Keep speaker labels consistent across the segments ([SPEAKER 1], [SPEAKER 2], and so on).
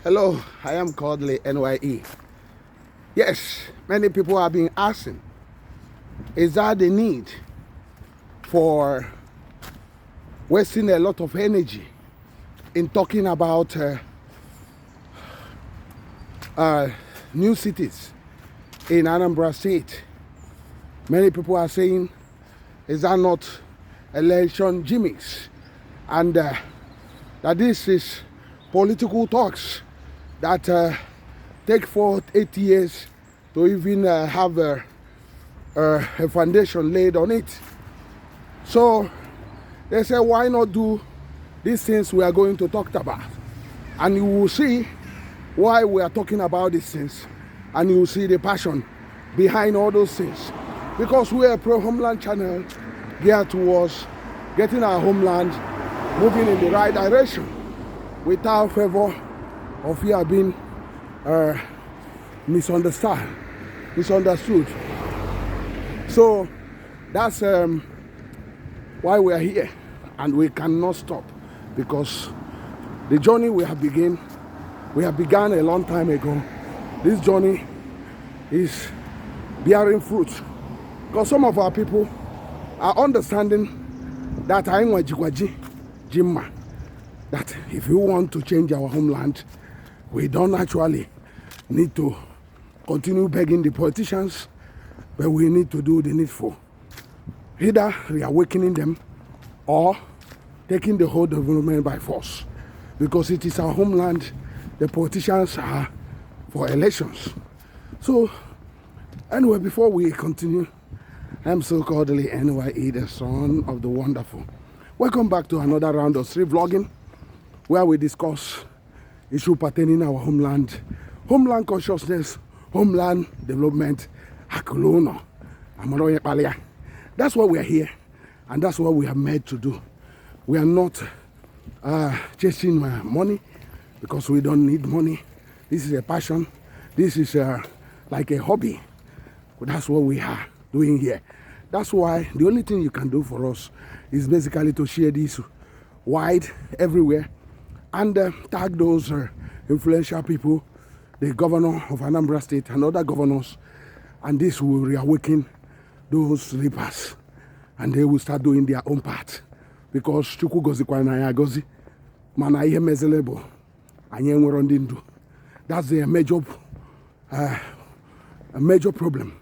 [SPEAKER 1] Hello, I am Kodili-nye. Yes, many people have been asking, is that the need for wasting a lot of energy in talking about new cities in Anambra State? Many people are saying, is that not election gimmicks? And that this is political talks that take 8 years to even have a foundation laid on it. So they say, why not do these things we are going to talk about? And you will see why we are talking about these things, and you will see the passion behind all those things. Because we are a pro-homeland channel geared towards getting our homeland moving in the right direction without favor of fear being misunderstood. So that's why we are here, and we cannot stop, because the journey we have begun a long time ago. This journey is bearing fruit, because some of our people are understanding that that if we want to change our homeland, we don't actually need to continue begging the politicians, but we need to do the needful. Either reawakening them or taking the whole development by force, because it is our homeland. The politicians are for elections. So anyway, before we continue, I'm so Kodili-nye, the son of the wonderful. Welcome back to another round of street vlogging, where we discuss issues pertaining our homeland consciousness, homeland development, Hakuluno, Amaroye Palia. That's what we are here, and that's what we are made to do. We are not chasing money, because we don't need money. This is a passion. This is like a hobby. That's what we are doing here. That's why the only thing you can do for us is basically to share this wide everywhere, and tag those influential people, the governor of Anambra State and other governors, and this will reawaken those sleepers, and they will start doing their own part, because Chukwu gozi kwa na ya gozi mana ihe mezelebo anye nwere ndị ndu. That's a major problem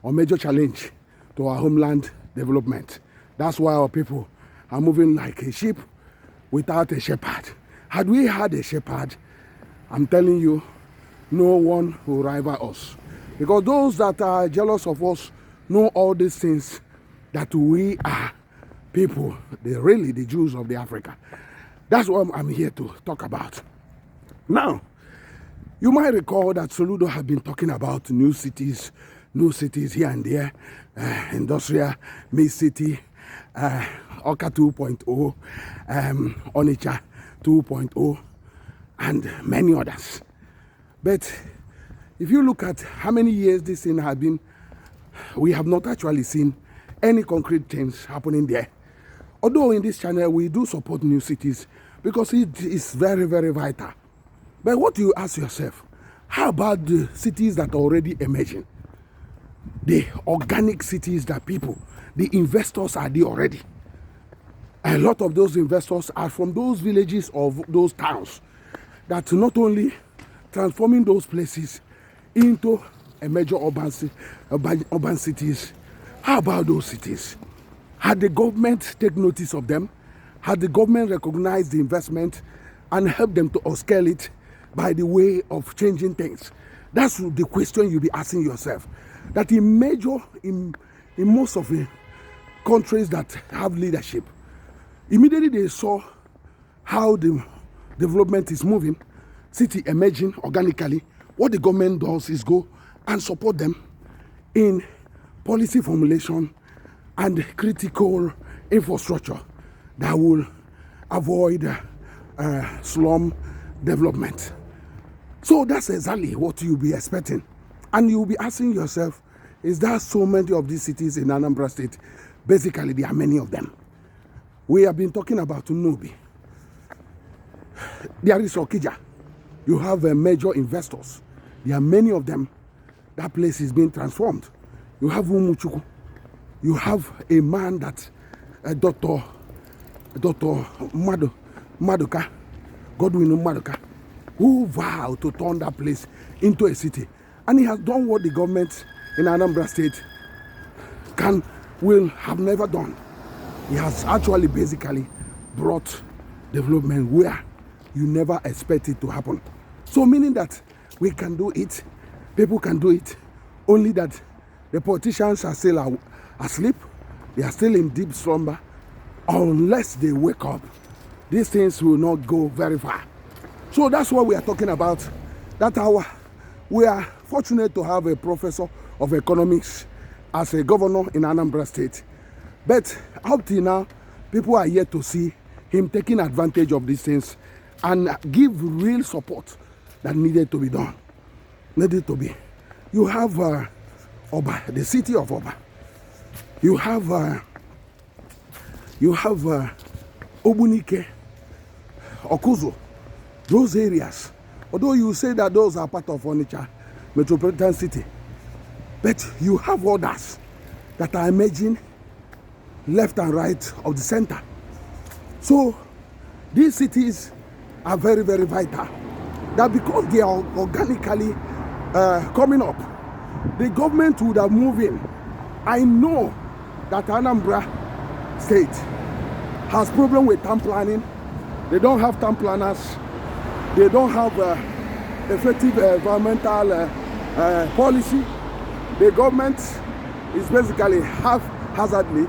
[SPEAKER 1] or major challenge to our homeland development. That's why our people are moving like a sheep without a shepherd. Had we had a shepherd, I'm telling you, no one will rival us. Because those that are jealous of us know all these things, that we are people, they're really the Jews of the Africa. That's what I'm here to talk about. Now, you might recall that Soludo had been talking about new cities here and there, industrial, mid-city, Oka 2.0, Onitsha 2.0, and many others. But if you look at how many years this thing has been, we have not actually seen any concrete things happening there. Although in this channel we do support new cities, because it is very, very vital. But what do you ask yourself? How about the cities that are already emerging? The organic cities that people, the investors are there already. A lot of those investors are from those villages of those towns, that not only transforming those places into a major urban cities. How about those cities? Had the government take notice of them? Had the government recognize the investment and help them to upscale it by the way of changing things? That's the question you'll be asking yourself. That in most of the countries that have leadership, immediately they saw how the development is moving, city emerging organically, what the government does is go and support them in policy formulation and critical infrastructure that will avoid slum development. So that's exactly what you'll be expecting. And you'll be asking yourself, is there so many of these cities in Anambra State? Basically, there are many of them. We have been talking about Nubi. There is Okija. You have major investors. There are many of them. That place is being transformed. You have Umuchuku. You have a man that, Dr. Maduka, Godwin Maduka, who vowed to turn that place into a city. And he has done what the government in Anambra State will have never done. He has actually basically brought development where you never expect it to happen. So meaning that we can do it, people can do it, only that the politicians are still asleep, they are still in deep slumber. Unless they wake up, these things will not go very far. So that's what we are talking about. We are fortunate to have a professor of economics as a governor in Anambra State. But up till now, people are yet to see him taking advantage of these things and give real support that needed to be done. Needed to be. You have Oba, the city of Oba. You have Obunike, Okuzo, those areas. Although you say that those are part of Onitsha metropolitan city, but you have others that are emerging left and right of the center. So these cities are very, very vital. That because they are organically coming up, the government would have moved in. I know that Anambra State has problem with town planning. They don't have town planners. They don't have effective environmental policy. The government is basically haphazardly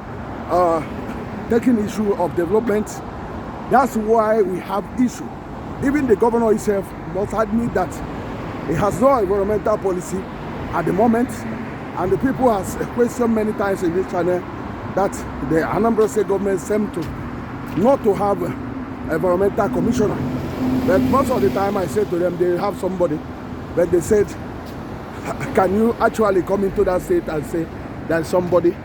[SPEAKER 1] taking issue of development. That's why we have issue. Even the governor himself must admit that he has no environmental policy at the moment, and the people have questioned many times in this channel that the Anambra State government seems to not to have environmental commissioner. But most of the time I say to them they have somebody, but they said, can you actually come into that state and say there's somebody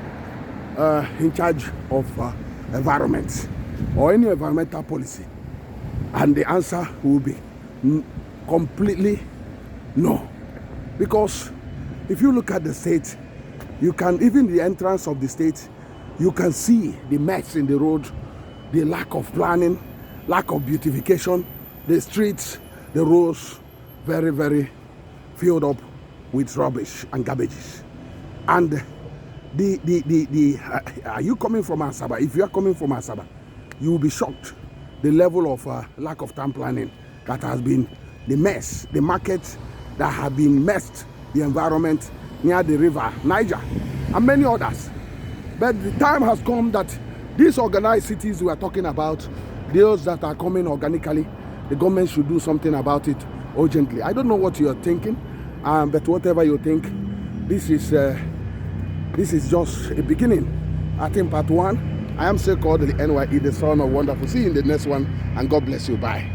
[SPEAKER 1] in charge of environment or any environmental policy? And the answer will be completely no. Because if you look at the state, you can, even the entrance of the state, you can see the mess in the road, the lack of planning, lack of beautification, the streets, the roads, very, very filled up with rubbish and garbages. And are you coming from Asaba? If you are coming from Asaba, you will be shocked the level of lack of town planning that has been the mess, the markets that have been messed, the environment near the river Niger, and many others. But the time has come that these organized cities we are talking about, those that are coming organically, the government should do something about it urgently. I don't know what you are thinking, but whatever you think, this is just a beginning. I think part one. I am still called the NYE, the son of wonderful. See you in the next one, and God bless you. Bye.